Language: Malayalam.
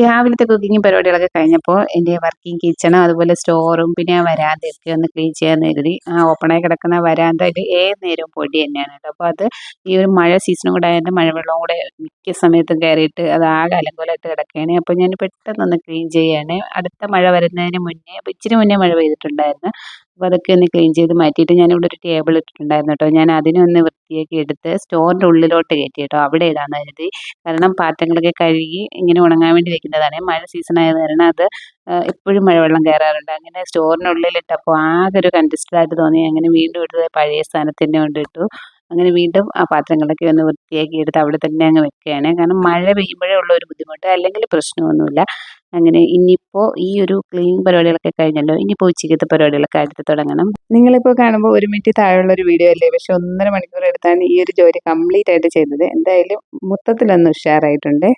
രാവിലത്തെ കുക്കിംഗ് പരിപാടികളൊക്കെ കഴിഞ്ഞപ്പോൾ എൻ്റെ വർക്കിംഗ് കിച്ചണും അതുപോലെ സ്റ്റോറും പിന്നെ ആ വരാന്തയൊക്കെ ഒന്ന് ക്ലീൻ ചെയ്യാമെന്ന് കരുതി. ആ ഓപ്പണായി കിടക്കുന്ന വരാന്തയിൽ ഏത് നേരവും പൊടി തന്നെയാണ് കേട്ടോ. അപ്പോൾ അത് ഈ ഒരു മഴ സീസണും കൂടെ ആയതുകൊണ്ട് മഴവെള്ളവും കൂടെ മിക്ക സമയത്തും കയറിയിട്ട് അത് ആകെ അലങ്കോലമായിട്ട് കിടക്കുകയാണ്. അപ്പോൾ ഞാൻ പെട്ടെന്നൊന്ന് ക്ലീൻ ചെയ്യാണ്. അടുത്ത മഴ വരുന്നതിന് മുന്നേ, അപ്പോൾ ഇച്ചിരി മുന്നേ മഴ പെയ്തിട്ടുണ്ടായിരുന്നു. അപ്പോൾ അതൊക്കെ ഒന്ന് ക്ലീൻ ചെയ്ത് മാറ്റിയിട്ട് ഞാനിവിടെ ഒരു ടേബിൾ ഇട്ടിട്ടുണ്ടായിരുന്നു കേട്ടോ. ഞാൻ അതിനെ ഒന്ന് വൃത്തിയാക്കി എടുത്ത് സ്റ്റോറിൻ്റെ ഉള്ളിലോട്ട് കയറ്റി കേട്ടോ. അവിടെ ഇടാമെന്ന് കരുതി. കാരണം പാത്രങ്ങളൊക്കെ കഴുകി ഇങ്ങനെ ഉണങ്ങാൻ വേണ്ടി വെക്കുന്നതാണ്. മഴ സീസൺ ആയത് കാരണം അത് എപ്പോഴും മഴവെള്ളം കയറാറുണ്ട്. അങ്ങനെ സ്റ്റോറിനുള്ളിലിട്ടപ്പോൾ ആകെ ഒരു കൺജസ്റ്റഡ് ആയിട്ട് തോന്നി. അങ്ങനെ വീണ്ടും എടുത്ത് പഴയ സ്ഥാനത്ത് തന്നെ കൊണ്ടിട്ടു. അങ്ങനെ വീണ്ടും ആ പാത്രങ്ങളൊക്കെ ഒന്ന് വൃത്തിയാക്കി എടുത്ത് അവിടെ തന്നെ അങ്ങ് വെക്കുകയാണ്. കാരണം മഴ പെയ്യുമ്പോഴേ ഉള്ള ഒരു ബുദ്ധിമുട്ട്, അല്ലെങ്കിൽ പ്രശ്നമൊന്നുമില്ല. അങ്ങനെ ഇനിയിപ്പോൾ ഈ ഒരു ക്ലീൻ പരിപാടികളൊക്കെ കഴിഞ്ഞല്ലോ. ഇനിയിപ്പോൾ ഉച്ചയ്ക്കത്തെ പരിപാടികളൊക്കെ അടുത്ത് തുടങ്ങണം. നിങ്ങളിപ്പോൾ കാണുമ്പോൾ 1 മിനിറ്റ് താഴെയുള്ള ഒരു വീഡിയോ അല്ലേ, പക്ഷെ 1.5 മണിക്കൂർ എടുത്താണ് ഈ ഒരു ജോലി കംപ്ലീറ്റ് ആയിട്ട് ചെയ്തത്. എന്തായാലും മൊത്തത്തിലൊന്ന് ഉഷാറായിട്ടുണ്ട്.